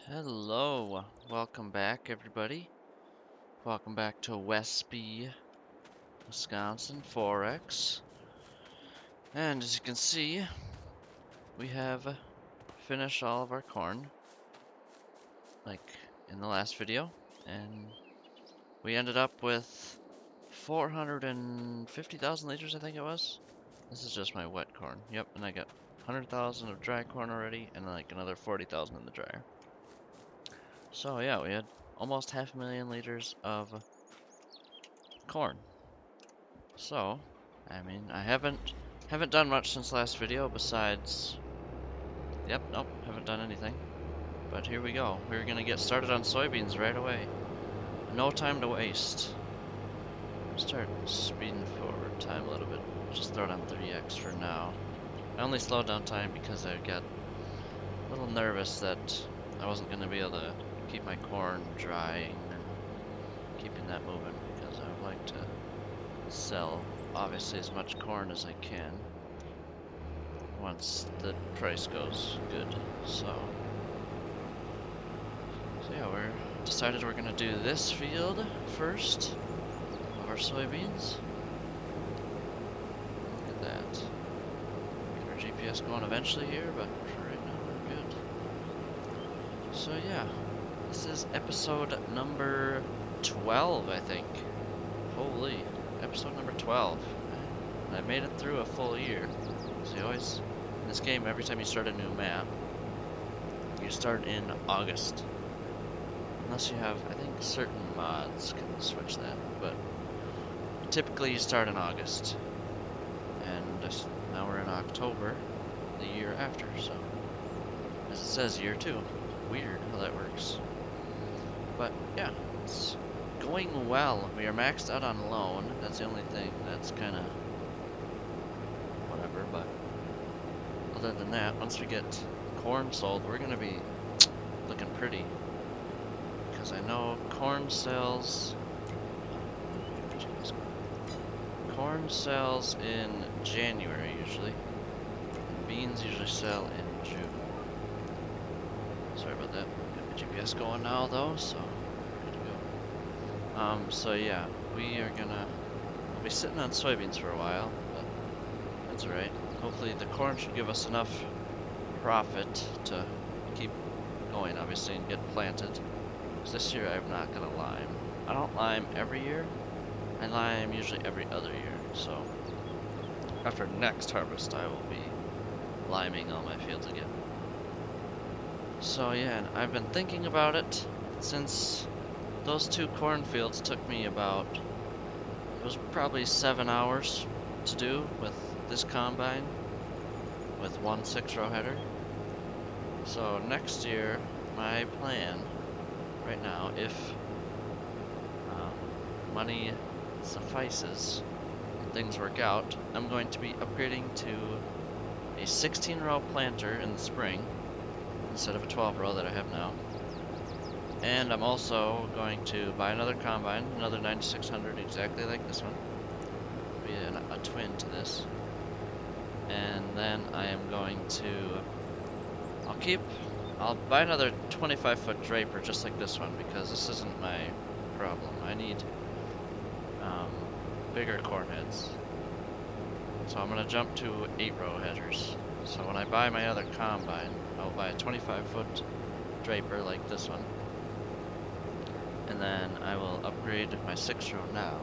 Hello, welcome back everybody. Welcome back to Westby, Wisconsin Forex. And as you can see, we have finished all of our corn, like in the last video, and we ended up with 450,000 liters, I think it was. This is just my wet corn. Yep, and I got 100,000 of dry corn already, and like another 40,000 in the dryer. So yeah, we had almost 500,000 liters of corn. So, I mean, I haven't done much since last video besides, yep, nope, haven't done anything. But here we go. We're gonna get started on soybeans right away. No time to waste. Start speeding forward time a little bit. Just throw it on 3x for now. I only slowed down time because I got a little nervous that I wasn't gonna be able to keep my corn drying and keeping that moving because I would like to sell obviously as much corn as I can once the price goes good. So yeah, we're decided we're gonna do this field first of our soybeans. Look at that. Get our GPS going eventually here, but for right now we're good. So yeah, this is episode number 12, I think. Holy, episode number 12. And I made it through a full year. So you always, in this game, every time you start a new map, you start in August. Unless you have, I think certain mods can switch that, but typically you start in August. And now we're in October, the year after, so as it says year 2. Weird how that works. But yeah, it's going well. We are maxed out on loan. That's the only thing that's kind of whatever, but other than that, once we get corn sold, we're gonna be looking pretty. Because I know corn sells in January usually, and beans usually sell in June. Sorry about that. Got my GPS going now though, so good to go. So yeah, we'll be sitting on soybeans for a while, but that's alright. Hopefully the corn should give us enough profit to keep going, obviously, and get planted. This year I'm not gonna lime. I don't lime every year. I lime usually every other year. So after next harvest, I will be liming all my fields again. So yeah, and I've been thinking about it since those 2 cornfields took me about, it was probably 7 hours to do with this combine with 1 6-row header. So next year, my plan right now, if money suffices and things work out, I'm going to be upgrading to a 16-row planter in the spring instead of a 12-row that I have now. And I'm also going to buy another combine, another 9600 exactly like this one. It'll be a twin to this. And then I am going to, I'll buy another 25-foot draper just like this one because this isn't my problem. I need bigger corn heads. So I'm gonna jump to 8-row headers. So when I buy my other combine, I'll buy a 25-foot draper like this one. And then I will upgrade my 6-row now,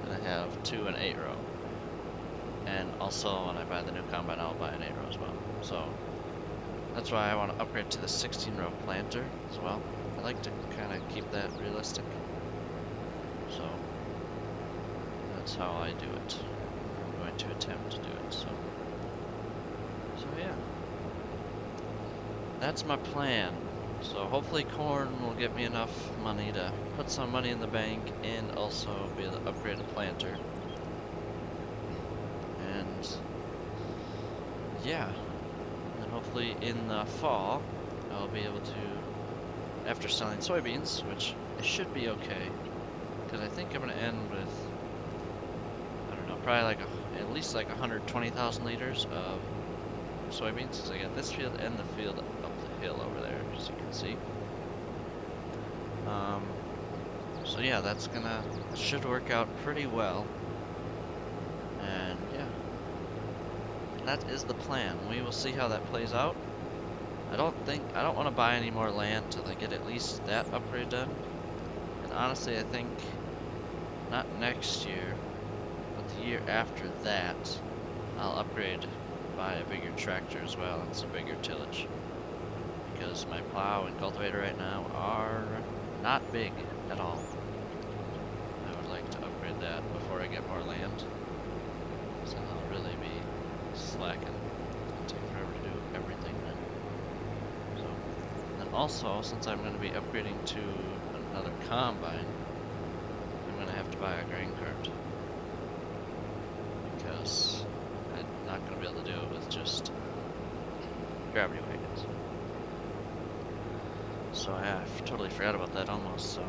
and I have 2 and 8-row. And also when I buy the new combine, I'll buy an 8-row as well. So that's why I want to upgrade to the 16-row planter as well. I like to kind of keep that realistic. So that's how I do it. I'm going to attempt to do it. So yeah, that's my plan. So hopefully corn will get me enough money to put some money in the bank and also be able to upgrade the planter. And yeah, and hopefully in the fall I'll be able to, after selling soybeans, which it should be okay, because I think I'm going to end with, I don't know, probably like at least like 120,000 liters of soybeans, because I got this field and the field up the hill over there, as you can see. So yeah, that should work out pretty well. And yeah, that is the plan. We will see how that plays out. I don't want to buy any more land till I get at least that upgrade done. And honestly, I think not next year, but the year after that, I'll upgrade, buy a bigger tractor as well and some bigger tillage. Because my plow and cultivator right now are not big at all. I would like to upgrade that before I get more land. So I'll really be slacking. It'll take forever to do everything then. So, and then also, since I'm going to be upgrading to another combine, I'm going to have to buy a grain cart. Because I'm not going to be able to do it with just gravity wagons. So yeah, I totally forgot about that almost, so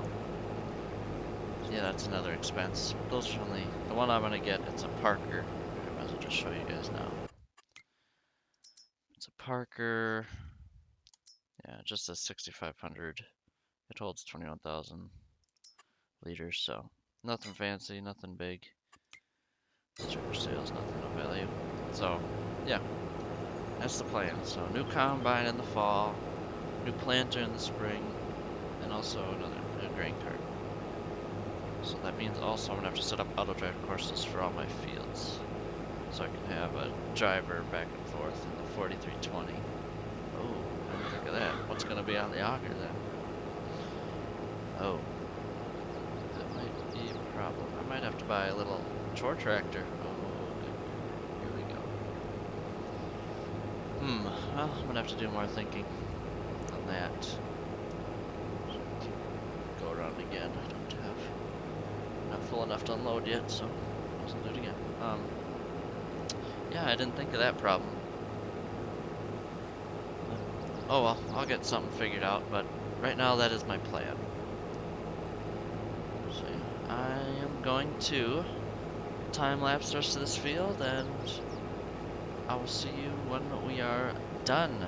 yeah, that's another expense. Those are only, the one I'm gonna get, it's a Parker. I might as well just show you guys now. It's a Parker, yeah, just a 6500. It holds 21,000 liters, so nothing fancy, nothing big. It's for sales, nothing of value. So yeah, that's the plan. So new combine in the fall, new planter in the spring, and also another grain cart. So that means also I'm gonna have to set up auto drive courses for all my fields. So I can have a driver back and forth in the 4320. Oh, I didn't think of that. What's gonna be on the auger then? Oh, that might be a problem. I might have to buy a little chore tractor. Oh, here we go. Well, I'm gonna have to do more thinking on that. Go around again. I don't have, not full enough to unload yet, so I'll do it again. Yeah, I didn't think of that problem. Oh well, I'll get something figured out, but right now that is my plan. So yeah, I am going to time-lapse the rest of this field, and I will see you when we are done.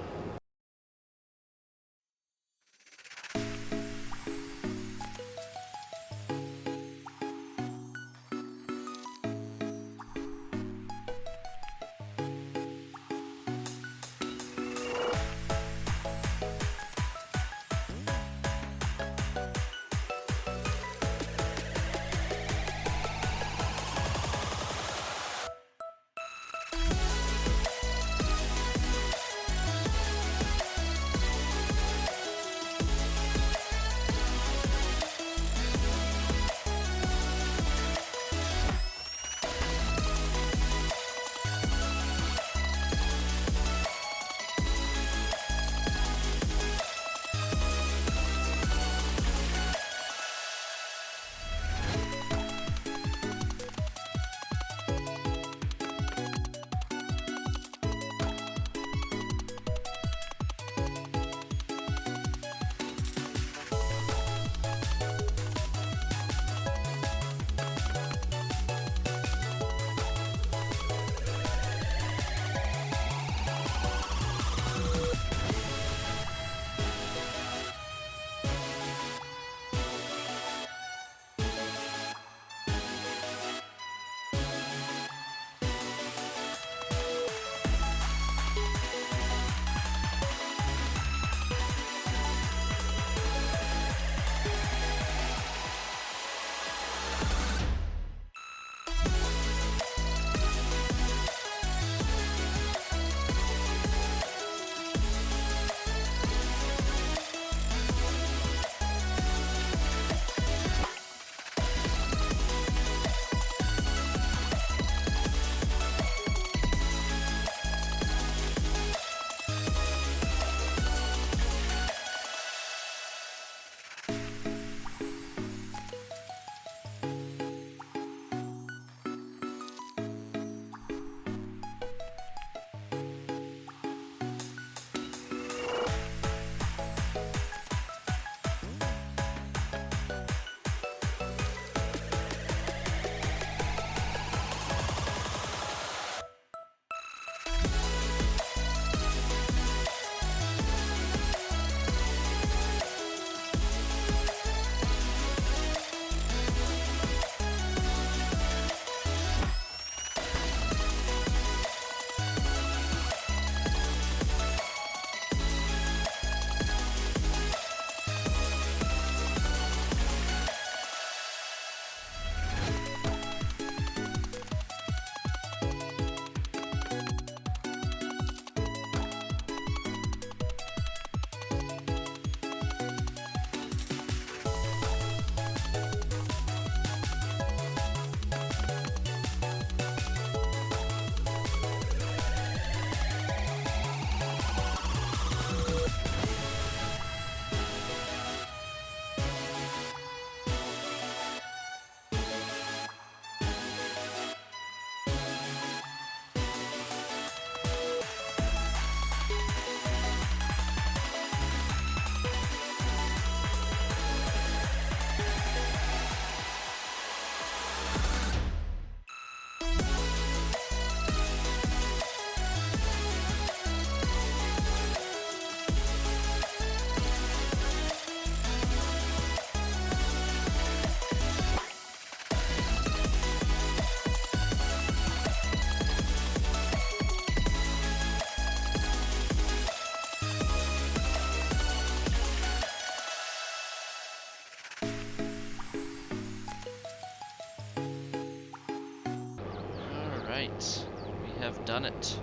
Alright, we have done it.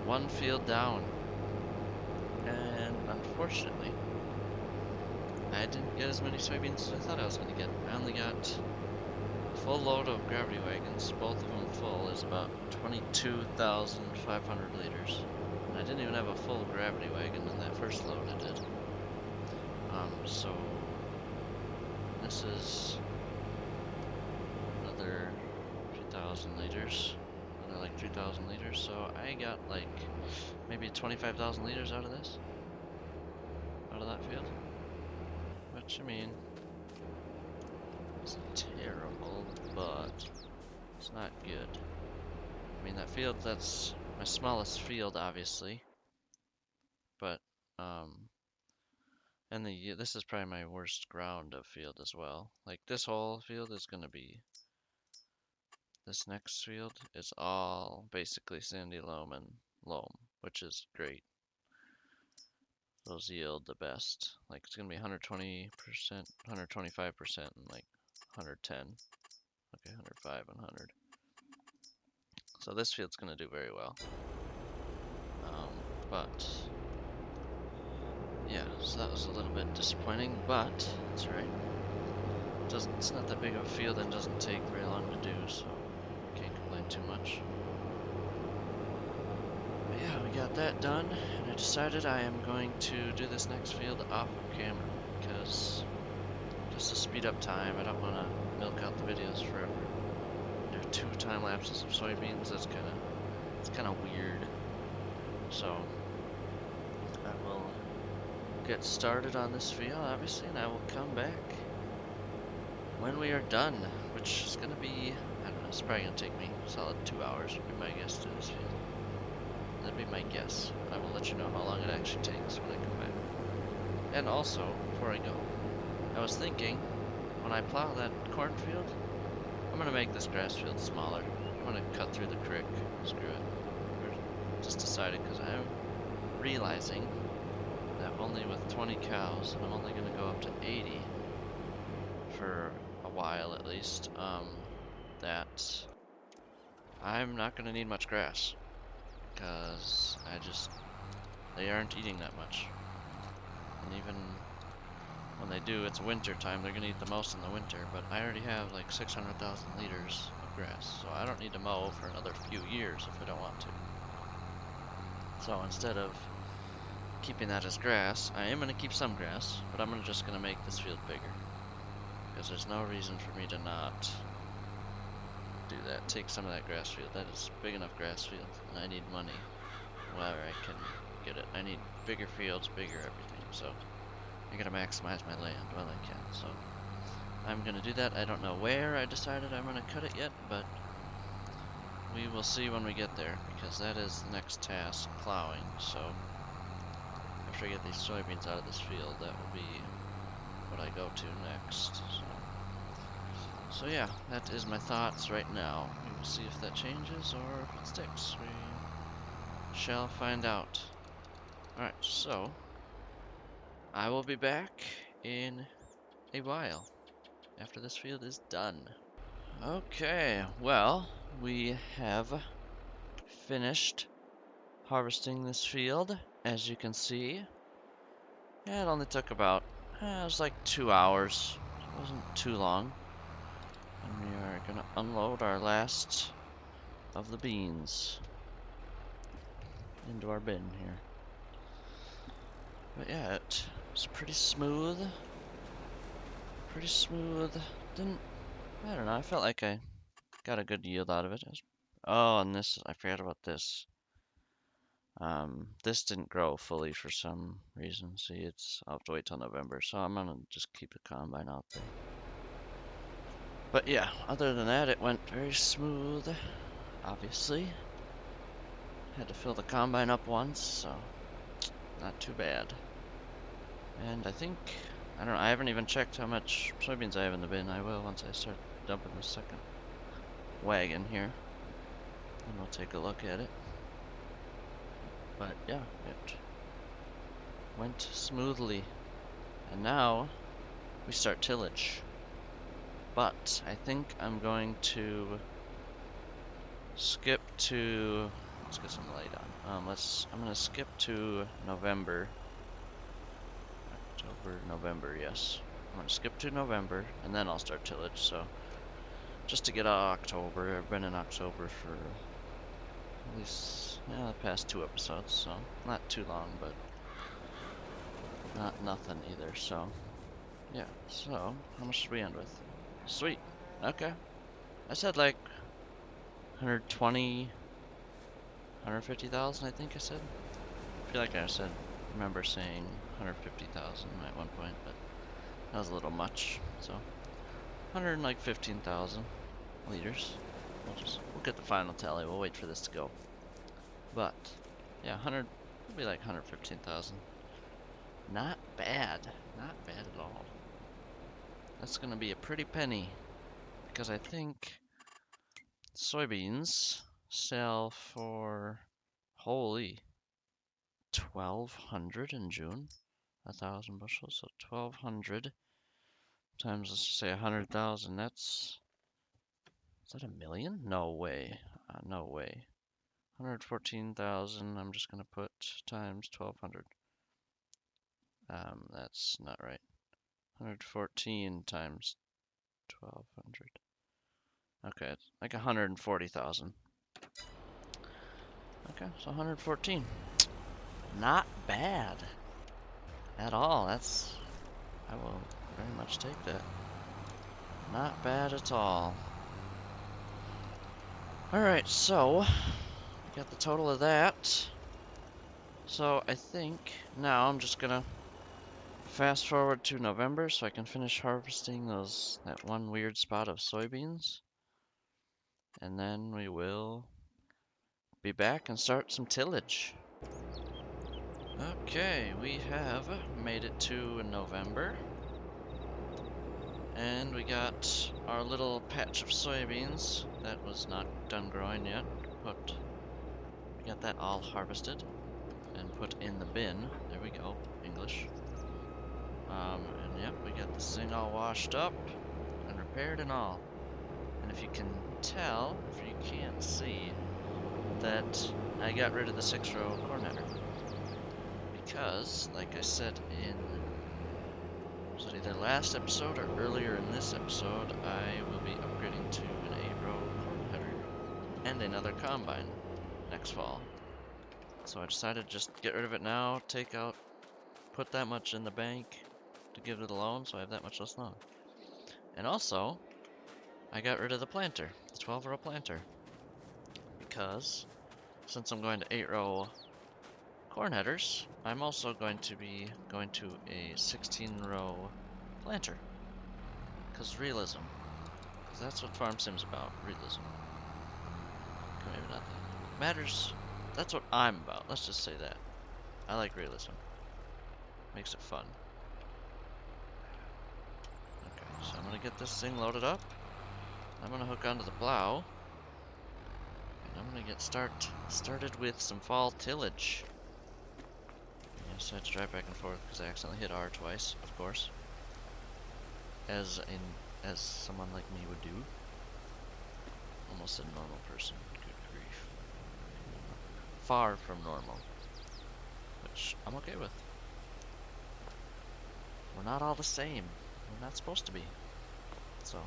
One field down. And unfortunately, I didn't get as many soybeans as I thought I was going to get. I only got a full load of gravity wagons, both of them full, is about 22,500 liters. And I didn't even have a full gravity wagon in that first load I did. So this is another 3,000 liters. Another like 3,000 liters. So I got like maybe 25,000 liters out of this. Out of that field. Which, I mean, it's terrible, but it's not good. I mean, that field, that's my smallest field, obviously. But, and this is probably my worst ground of field as well. Like, this whole field is going to be, this next field is all basically sandy loam and loam, which is great. Those yield the best. Like, it's going to be 120%, 125%, and like 110. Okay, 105 and 100. So this field's going to do very well. But yeah, so that was a little bit disappointing, but that's right. It's not that big of a field and doesn't take very long to do, so can't complain too much. But yeah, we got that done, and I decided I am going to do this next field off of camera because just to speed up time, I don't want to milk out the videos forever. Do 2 time lapses of soybeans. It's kind of weird. So I will get started on this field, obviously, and I will come back when we are done, which is gonna be, I don't know, it's probably gonna take me a solid 2 hours, would be my guess to this field. That'd be my guess, but I will let you know how long it actually takes when I come back. And also, before I go, I was thinking, when I plow that cornfield, I'm gonna make this grass field smaller. I'm gonna cut through the creek, screw it. Just decided, because I'm realizing that only with 20 cows, and I'm only going to go up to 80 for a while at least, that I'm not going to need much grass, because they aren't eating that much. And even when they do, it's winter time, they're going to eat the most in the winter, but I already have like 600,000 liters of grass, so I don't need to mow for another few years if I don't want to. So instead of keeping that as grass, I am going to keep some grass, but I'm just going to make this field bigger. Because there's no reason for me to not do that. Take some of that grass field. That is big enough grass field, and I need money wherever I can get it. I need bigger fields, bigger everything, so I gotta maximize my land while I can. So I'm gonna do that. I don't know where I decided I'm gonna cut it yet, but we will see when we get there, because that is the next task, plowing. So after I get these soybeans out of this field, that will be what I go to next. So yeah, that is my thoughts right now. We will see if that changes or if it sticks. We shall find out. Alright, so I will be back in a while after this field is done. Okay, well, we have finished harvesting this field, as you can see. Yeah, it only took about, it was like 2 hours. It wasn't too long. And we are gonna unload our last of the beans into our bin here. But yeah, it was pretty smooth. Pretty smooth. I don't know, I felt like I got a good yield out of it. Oh, and this, I forgot about this. This didn't grow fully for some reason. See, I'll have to wait till November, so I'm gonna just keep the combine out there. But yeah, other than that, it went very smooth, obviously. Had to fill the combine up once, so not too bad. And I think, I don't know, I haven't even checked how much soybeans I have in the bin. I will once I start dumping the second wagon here. And we'll take a look at it. But yeah, it went smoothly. And now we start tillage. But I think I'm going to skip to, let's get some light on. I'm gonna skip to November. October, November, yes. I'm gonna skip to November and then I'll start tillage, so just to get out October. I've been in October for at least, yeah, the past 2 episodes, so not too long, but not nothing either, so yeah. So, how much did we end with? Sweet. Okay. I said like 120, 150,000, I think I said. I feel like I remember saying 150,000 at one point, but that was a little much, so 115,000 liters. We'll get the final tally. We'll wait for this to go. But yeah, it'll be like 115,000. Not bad. Not bad at all. That's gonna be a pretty penny because I think soybeans sell for, holy, 1,200 in June. 1,000 bushels, so 1,200 times, let's just say 100,000. Is that a million? No way. No way. 114,000. I'm just gonna put times 1,200. That's not right. 114 times 1,200. Okay, it's like 140,000. Okay, so 114. Not bad at all. I will very much take that. Not bad at all. Alright, so we got the total of that. So I think now I'm just gonna fast forward to November so I can finish harvesting that one weird spot of soybeans. And then we will be back and start some tillage. Okay, we have made it to November. And we got our little patch of soybeans that was not done growing yet. We got that all harvested and put in the bin. There we go, English. And yep, we got this thing all washed up and repaired and all. And if you can tell, if you can't see, that I got rid of the 6-row corn header. Because, like I said was it either last episode or earlier in this episode, I will be upgrading to an 8-row corn header and another combine next fall. So I decided to just get rid of it now, put that much in the bank to give to the loan, so I have that much less loan. And also, I got rid of the planter, the 12-row planter, because since I'm going to 8-row corn headers, I'm also going to be going to a 16-row planter. Because realism. Because that's what Farm Sim's about, realism. Okay, maybe not that. Matters. That's what I'm about, let's just say that. I like realism. Makes it fun. Okay, so I'm gonna get this thing loaded up. I'm gonna hook onto the plow. And I'm gonna get started with some fall tillage. Yes, I had to drive back and forth because I accidentally hit R twice, of course. As someone like me would do. Almost a normal person. Good grief. Far from normal. Which I'm okay with. We're not all the same. We're not supposed to be. So,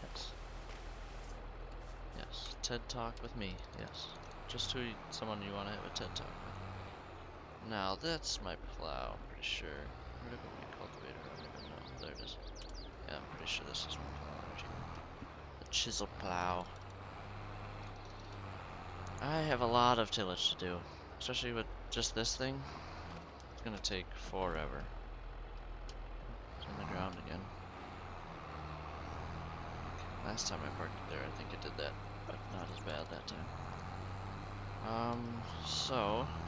yes. Yes, TED Talk with me, yes. Just someone you want to have a TED Talk with. Now, that's my plow, I'm pretty sure. Where did I put my cultivator? I don't even know. There it is. Yeah, I'm pretty sure this is my plow right here. The chisel plow. I have a lot of tillage to do, especially with just this thing. It's gonna take forever. It's in the ground again. Last time I parked it there, I think it did that, but not as bad that time.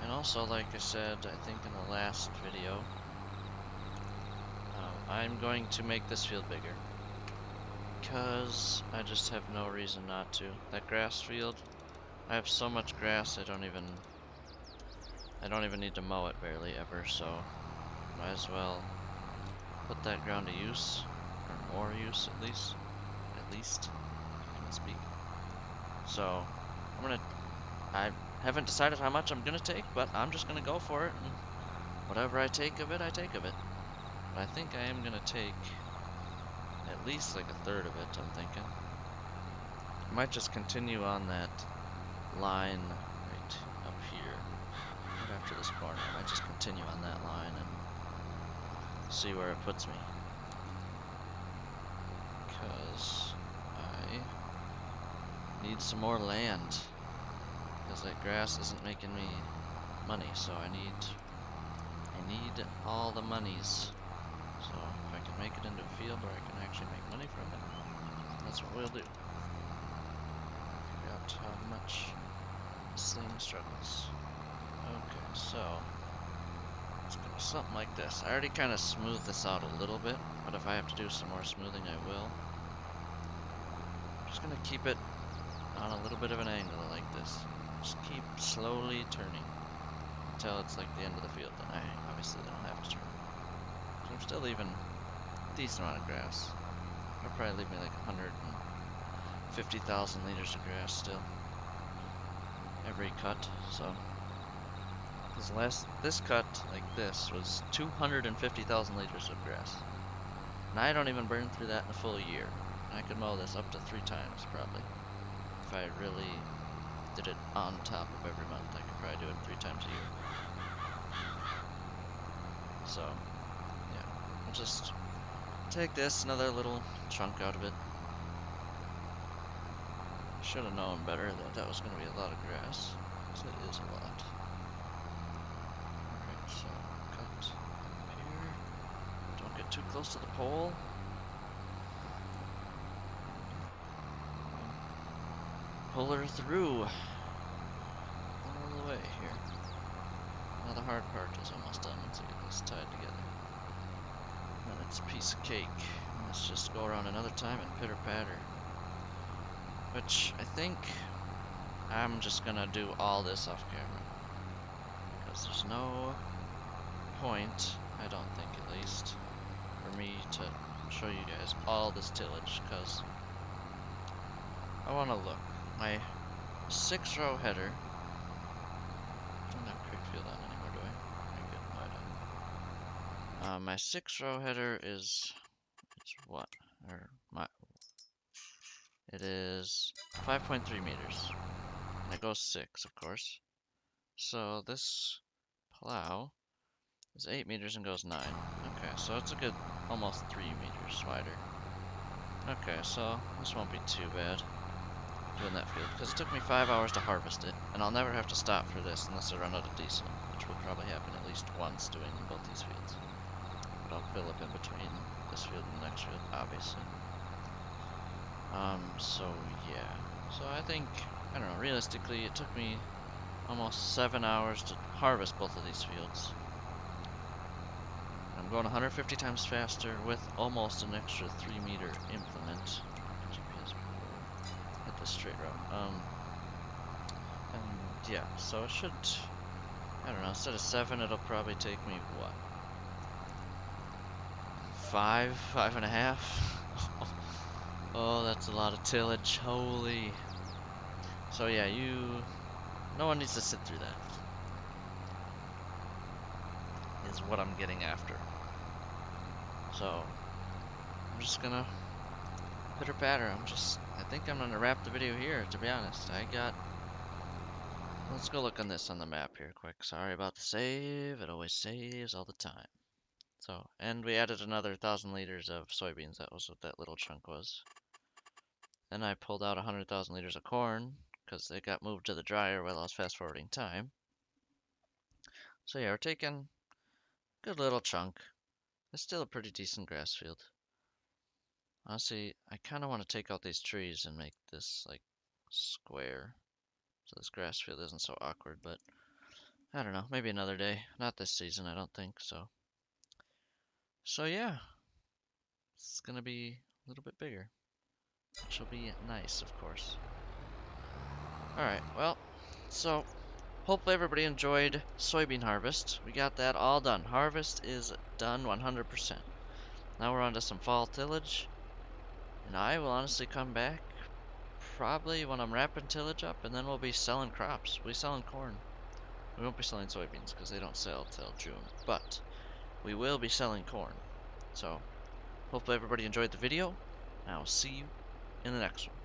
And also, like I said, I think in the last video, I'm going to make this field bigger. Because I just have no reason not to. That grass field, I have so much grass I don't even need to mow it barely ever, so might as well put that ground to use, or more use at least, I can speak. So I haven't decided how much I'm gonna take, but I'm just gonna go for it, and whatever I take of it, I take of it. But I think I am gonna take at least like a third of it, I'm thinking. I might just continue on that line right up here, right after this corner. I might just continue on that line and see where it puts me. Because I need some more land. Because that grass isn't making me money, so I need all the monies. So if I can make it into a field where I can actually make money from it, that's what we'll do. Figure out how much this thing struggles. Okay, so let's go something like this. I already kind of smoothed this out a little bit, but if I have to do some more smoothing, I will. I'm just gonna keep it on a little bit of an angle like this. Just keep slowly turning until it's like the end of the field. Then I obviously don't have to turn. So I'm still leaving a decent amount of grass. It'll probably leave me like 150,000 liters of grass still. Every cut, so. This cut, like this, was 250,000 liters of grass. And I don't even burn through that in a full year. And I could mow this up to 3 times, probably. If I really did it on top of every month, I could probably do it 3 times a year. So, yeah, I'll just take this, another little chunk out of it. Should have known better that that was going to be a lot of grass, because it is a lot. Alright, so cut up here. Don't get too close to the pole. Pull her through all the way here. Now the hard part is almost done once I get this tied together. Then it's a piece of cake. Let's just go around another time and pitter patter. Which I think I'm just gonna do all this off camera. Because there's no point, I don't think at least, for me to show you guys all this tillage. Because I want to look. My 6-row header. I don't have creek field on anymore, do I? Very good. No, I don't. My 6-row header is what? It is 5.3 meters. And it goes 6, of course. So this plow is 8 meters and goes 9. Okay, so it's a good almost 3 meters wider. Okay, so this won't be too bad doing that field, because it took me 5 hours to harvest it, and I'll never have to stop for this unless I run out of diesel, which will probably happen at least once doing both these fields. But I'll fill up in between this field and the next field, obviously. So yeah. So I think, I don't know, realistically it took me almost 7 hours to harvest both of these fields. I'm going 150 times faster with almost an extra 3-meter implement. GPS hit this straight route. And yeah, so it should, I don't know, instead of 7, it'll probably take me, what? 5.5? Oh, that's a lot of tillage, holy. So yeah, no one needs to sit through that, is what I'm getting after. So, I'm just gonna pitter patter. I think I'm gonna wrap the video here, to be honest. Let's go look on this on the map here quick. Sorry about the save, it always saves all the time. So, and we added another 1,000 liters of soybeans. That was what that little chunk was. Then I pulled out 100,000 liters of corn, because it got moved to the dryer while I was fast forwarding time. So yeah, we're taking a good little chunk. It's still a pretty decent grass field. Honestly, I kind of want to take out these trees and make this like square, so this grass field isn't so awkward, but I don't know, maybe another day. Not this season, I don't think so. So yeah, it's gonna be a little bit bigger, which will be nice, of course. Alright, well, so hopefully everybody enjoyed soybean harvest. We got that all done. Harvest is done 100%. Now we're on to some fall tillage, and I will honestly come back probably when I'm wrapping tillage up, and then we'll be selling crops. We'll be selling corn. We won't be selling soybeans because they don't sell till June, but we will be selling corn. So hopefully everybody enjoyed the video, and I will see you in the next one.